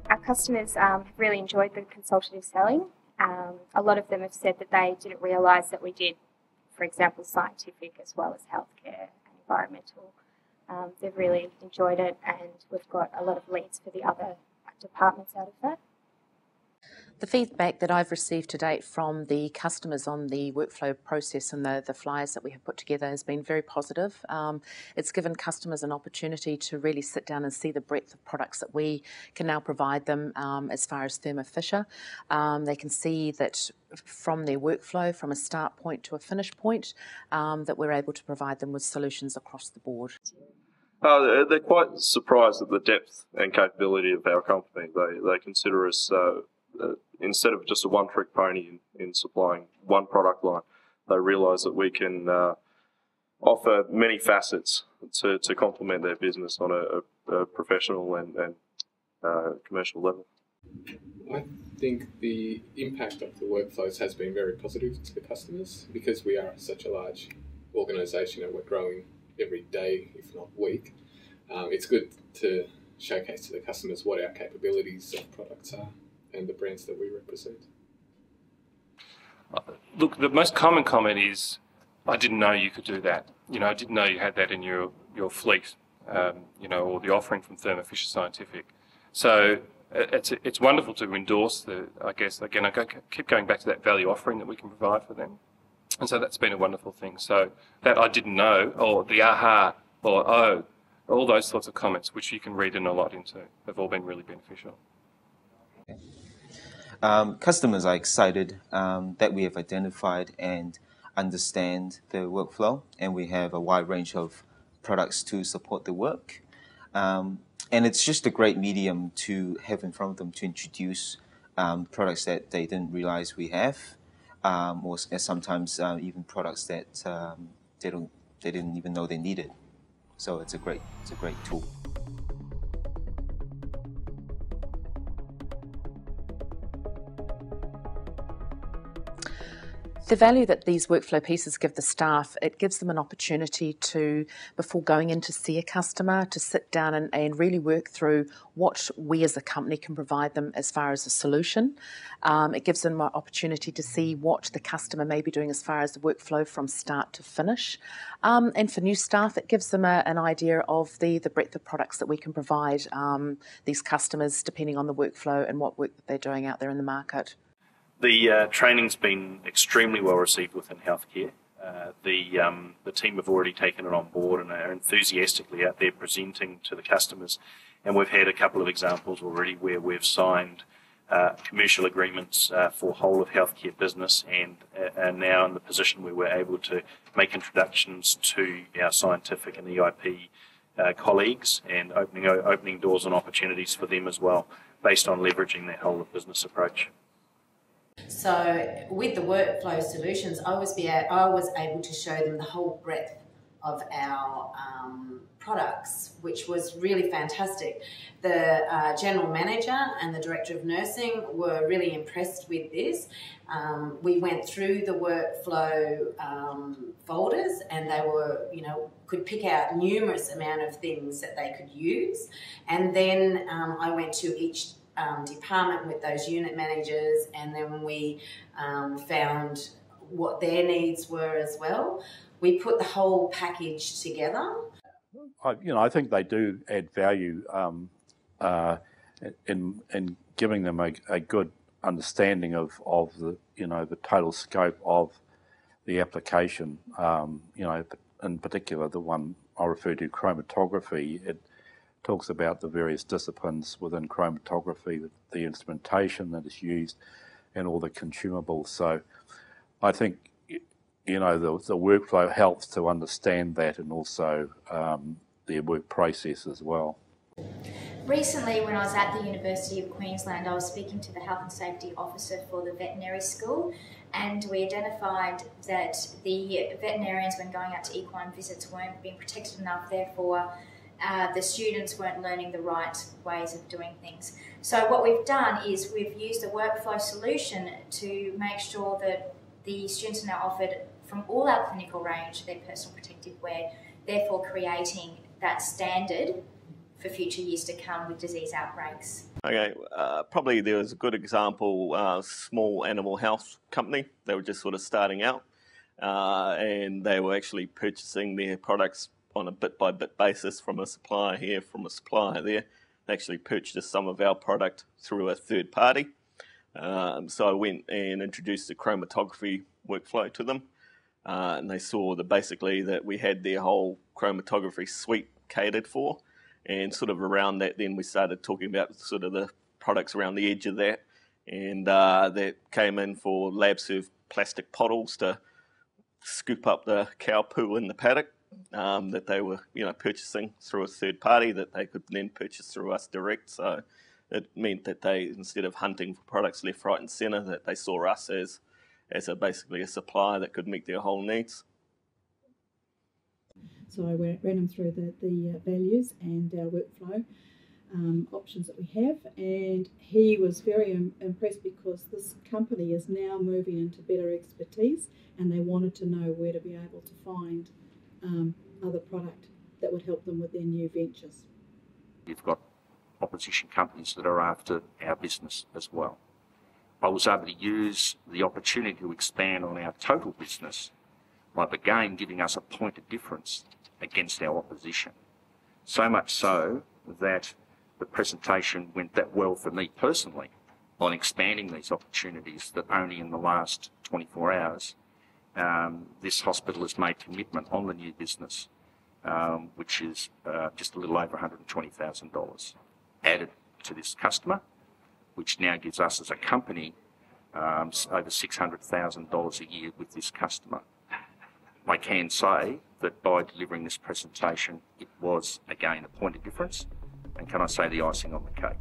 Our customers have really enjoyed the consultative selling. A lot of them have said that they didn't realise that we did, for example, scientific as well as healthcare and environmental. They've really enjoyed it, and we've got a lot of leads for the other departments out of that. The feedback that I've received to date from the customers on the workflow process and the flyers that we have put together has been very positive. It's given customers an opportunity to really sit down and see the breadth of products that we can now provide them as far as Thermo Fisher. They can see that from their workflow, from a start point to a finish point, that we're able to provide them with solutions across the board. They're quite surprised at the depth and capability of our company. They consider us instead of just a one-trick pony in supplying one product line, they realise that we can offer many facets to complement their business on a professional and commercial level. I think the impact of the workflows has been very positive to the customers because we are such a large organisation and we're growing every day, if not week. It's good to showcase to the customers what our capabilities of products are and the brands that we represent. Look, the most common comment is, I didn't know you could do that. I didn't know you had that in your fleet, or the offering from Thermo Fisher Scientific. So it's wonderful to endorse I keep going back to that value offering that we can provide for them. And so that's been a wonderful thing. So that I didn't know, or the aha, or oh, all those sorts of comments, which you can read in a lot into, have all been really beneficial. Customers are excited that we have identified and understand the workflow, and we have a wide range of products to support the work. And it's just a great medium to have in front of them to introduce products that they didn't realize we have, or sometimes even products that they didn't even know they needed. So it's a great tool. The value that these workflow pieces give the staff, it gives them an opportunity to, before going in to see a customer, to sit down and really work through what we as a company can provide them as far as a solution. It gives them an opportunity to see what the customer may be doing as far as the workflow from start to finish. And for new staff, it gives them an idea of the breadth of products that we can provide these customers depending on the workflow and what work that they're doing out there in the market. The training's been extremely well received within healthcare. The team have already taken it on board and are enthusiastically out there presenting to the customers. And we've had a couple of examples already where we've signed commercial agreements for whole of healthcare business, and are now in the position where we're able to make introductions to our scientific and EIP colleagues, and opening doors and opportunities for them as well, based on leveraging that whole of business approach. So with the workflow solutions, I was able to show them the whole breadth of our products, which was really fantastic. The general manager and the director of nursing were really impressed with this. We went through the workflow folders, and they were, could pick out numerous amount of things that they could use. And then I went to each department with those unit managers, and then we found what their needs were as well. We put the whole package together. I think they do add value in giving them a good understanding of the the total scope of the application. In particular, the one I refer to, chromatography. It talks about the various disciplines within chromatography, the instrumentation that is used, and all the consumables. So I think, the workflow helps to understand that, and also their work process as well. Recently, when I was at the University of Queensland, I was speaking to the Health and Safety Officer for the veterinary school, and we identified that the veterinarians, when going out to equine visits, weren't being protected enough. Therefore, the students weren't learning the right ways of doing things. So what we've done is we've used a workflow solution to make sure that the students are now offered from all our clinical range their personal protective wear, therefore creating that standard for future years to come with disease outbreaks. Okay, probably there was a good example, small animal health company. They were just sort of starting out, and they were actually purchasing their products on a bit-by-bit basis from a supplier here, from a supplier there. They actually purchased some of our product through a third party. So I went and introduced the chromatography workflow to them, and they saw that basically that we had their whole chromatography suite catered for. And sort of around that, then we started talking about sort of the products around the edge of that. And that came in for lab served plastic bottles to scoop up the cow poo in the paddock that they were, purchasing through a third party that they could then purchase through us direct. So it meant that they, instead of hunting for products left, right, and centre, that they saw us as basically a supplier that could meet their whole needs. So I ran them through the values and our workflow options that we have, and he was very impressed because this company is now moving into better expertise, and they wanted to know where to be able to find other product that would help them with their new ventures. You've got opposition companies that are after our business as well. I was able to use the opportunity to expand on our total business by again giving us a point of difference against our opposition. So much so that the presentation went that well for me personally on expanding these opportunities that only in the last 24 hours this hospital has made commitment on the new business, which is just a little over $120,000 added to this customer, which now gives us as a company over $600,000 a year with this customer. I can say that by delivering this presentation, it was again a point of difference, and can I say the icing on the cake.